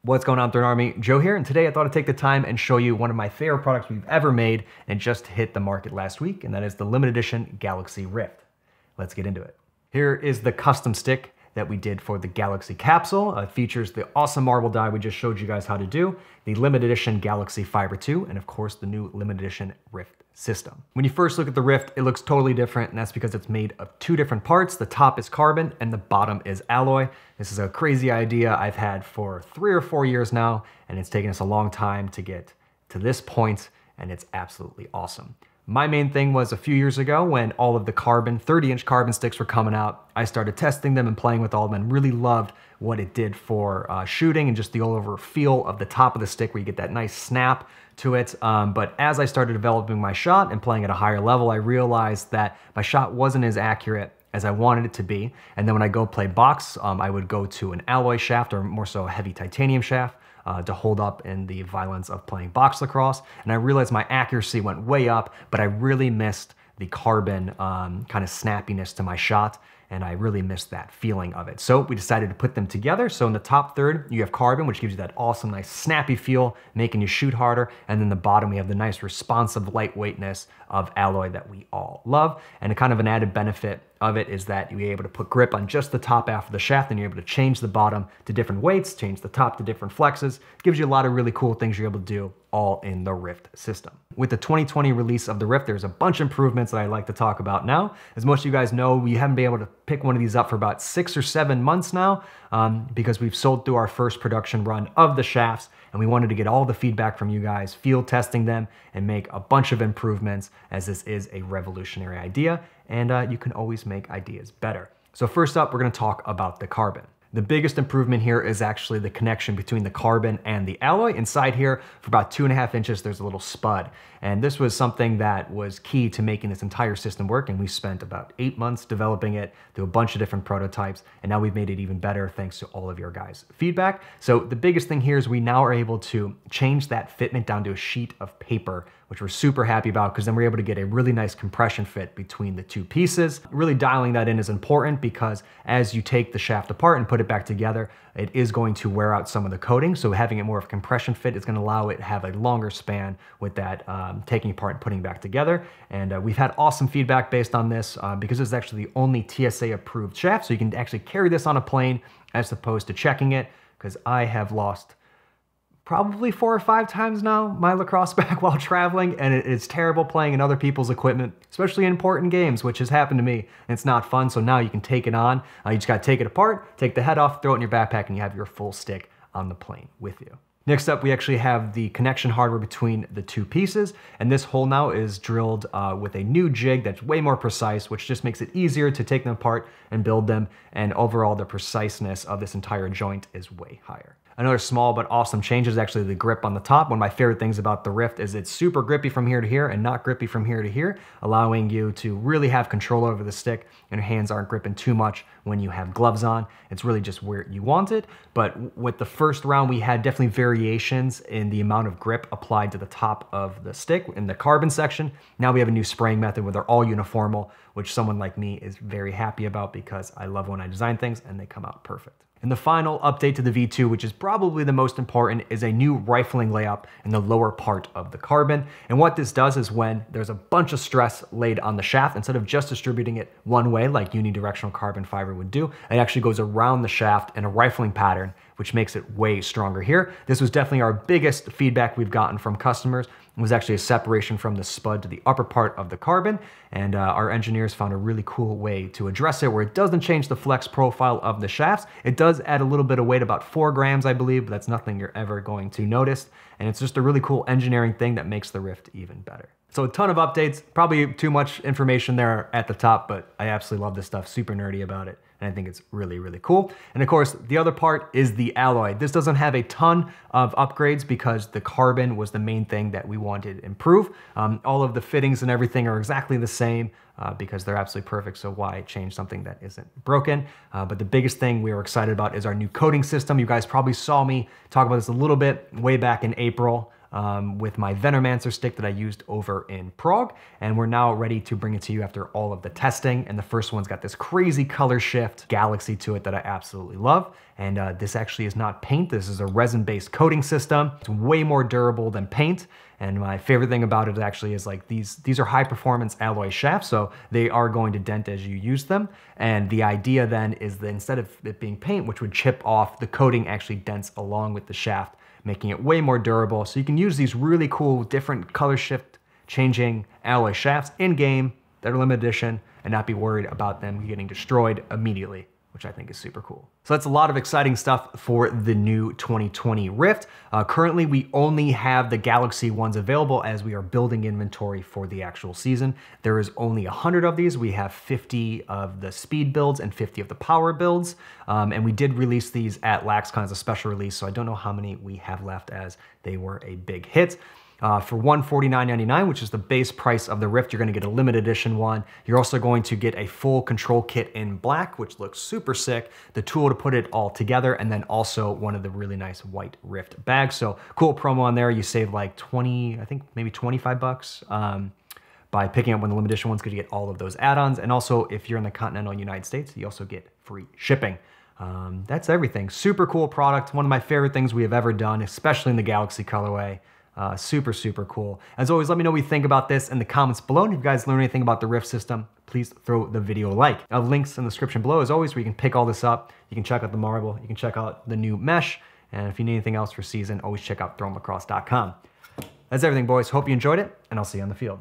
What's going on, Third Army? Joe here, and today I thought I'd take the time and show you one of my favorite products we've ever made and just hit the market last week, and that is the limited edition Galaxy Rift. Let's get into it. Here is the custom stick that we did for the Galaxy capsule. It features the awesome marble die we just showed you guys how to do, the limited edition Galaxy Fiber 2, and of course the new limited edition Rift system. When you first look at the Rift, it looks totally different, and that's because it's made of two different parts. The top is carbon and the bottom is alloy. This is a crazy idea I've had for 3 or 4 years now, and it's taken us a long time to get to this point, and it's absolutely awesome. My main thing was a few years ago when all of the carbon, 30-inch carbon sticks were coming out. I started testing them and playing with all of them and really loved what it did for shooting and just the all-over feel of the top of the stick where you get that nice snap to it. But as I started developing my shot and playing at a higher level, I realized that my shot wasn't as accurate as I wanted it to be. And then when I go play box, I would go to an alloy shaft or more so a heavy titanium shaft to hold up in the violence of playing box lacrosse. And I realized my accuracy went way up, but I really missed the carbon kind of snappiness to my shot, and I really missed that feeling of it. So we decided to put them together. So in the top third, you have carbon, which gives you that awesome, nice snappy feel, making you shoot harder. And then the bottom, we have the nice responsive lightweightness of alloy that we all love. And a kind of an added benefit of it is that you're able to put grip on just the top half of the shaft, and you're able to change the bottom to different weights, change the top to different flexes. It gives you a lot of really cool things you're able to do all in the Rift system. With the 2020 release of the Rift, there's a bunch of improvements that I'd like to talk about now. As most of you guys know, we haven't been able to pick one of these up for about 6 or 7 months now because we've sold through our first production run of the shafts, and we wanted to get all the feedback from you guys, field testing them, and make a bunch of improvements, as this is a revolutionary idea, and you can always make ideas better. So first up, we're gonna talk about the carbon. The biggest improvement here is actually the connection between the carbon and the alloy. Inside here, for about 2.5 inches, there's a little spud. And this was something that was key to making this entire system work. And we spent about 8 months developing it through a bunch of different prototypes. And now we've made it even better thanks to all of your guys' feedback. So the biggest thing here is we now are able to change that fitment down to a sheet of paper, which we're super happy about, because then we're able to get a really nice compression fit between the two pieces. Really dialing that in is important because as you take the shaft apart and put it back together, it is going to wear out some of the coating. So having it more of a compression fit is going to allow it to have a longer span with that taking apart and putting back together. And we've had awesome feedback based on this because it's actually the only TSA approved shaft. So you can actually carry this on a plane as opposed to checking it, because I have lost probably 4 or 5 times now my lacrosse bag while traveling, and it's terrible playing in other people's equipment, especially in important games, which has happened to me, and it's not fun. So now you can take it on. You just gotta take it apart, take the head off, throw it in your backpack, and you have your full stick on the plane with you. Next up, we actually have the connection hardware between the two pieces, and this hole now is drilled with a new jig that's way more precise, which just makes it easier to take them apart and build them, and overall the preciseness of this entire joint is way higher. Another small but awesome change is actually the grip on the top. One of my favorite things about the Rift is it's super grippy from here to here and not grippy from here to here, allowing you to really have control over the stick, and your hands aren't gripping too much when you have gloves on. It's really just where you want it. But with the first round, we had definitely variations in the amount of grip applied to the top of the stick in the carbon section. Now we have a new spraying method where they're all uniformal, which someone like me is very happy about because I love when I design things and they come out perfect. And the final update to the V2, which is probably the most important, is a new rifling layup in the lower part of the carbon. And what this does is when there's a bunch of stress laid on the shaft, instead of just distributing it one way like unidirectional carbon fiber would do, it actually goes around the shaft in a rifling pattern, which makes it way stronger here. This was definitely our biggest feedback we've gotten from customers. It was actually a separation from the spud to the upper part of the carbon, and our engineers found a really cool way to address it where it doesn't change the flex profile of the shafts. It does add a little bit of weight, about 4 grams, I believe, but that's nothing you're ever going to notice. And it's just a really cool engineering thing that makes the Rift even better. So a ton of updates, probably too much information there at the top, but I absolutely love this stuff, super nerdy about it. And I think it's really, really cool. And of course, the other part is the alloy. This doesn't have a ton of upgrades because the carbon was the main thing that we wanted to improve. All of the fittings and everything are exactly the same because they're absolutely perfect. So why change something that isn't broken? But the biggest thing we were excited about is our new coating system. You guys probably saw me talk about this a little bit way back in April. with my Venomancer stick that I used over in Prague. And we're now ready to bring it to you after all of the testing. And the first one's got this crazy color shift galaxy to it that I absolutely love. And this actually is not paint. This is a resin-based coating system. It's way more durable than paint. And my favorite thing about it actually is like these are high performance alloy shafts, so they are going to dent as you use them. And the idea then is that instead of it being paint, which would chip off, the coating actually dents along with the shaft, making it way more durable. So you can use these really cool different color shift changing alloy shafts in game that are limited edition and not be worried about them getting destroyed immediately, which I think is super cool. So that's a lot of exciting stuff for the new 2020 Rift. Currently, we only have the Galaxy ones available as we are building inventory for the actual season. There is only 100 of these. We have 50 of the speed builds and 50 of the power builds. And we did release these at LaxCon as a special release, so I don't know how many we have left as they were a big hit. For $149.99, which is the base price of the Rift, you're going to get a limited edition one. You're also going to get a full control kit in black, which looks super sick, the tool to put it all together, and then also one of the really nice white Rift bags. So cool promo on there. You save like 20, I think maybe 25 bucks by picking up one of the limited edition ones because you get all of those add-ons. And also, if you're in the continental United States, you also get free shipping. That's everything. Super cool product. One of my favorite things we have ever done, especially in the Galaxy colorway. Super, super cool. As always, let me know what you think about this in the comments below. And if you guys learn anything about the Rift system, please throw the video a like. Links in the description below, as always, where you can pick all this up. You can check out the marble. You can check out the new mesh. And if you need anything else for season, always check out throwinglacrosse.com. That's everything, boys. Hope you enjoyed it, and I'll see you on the field.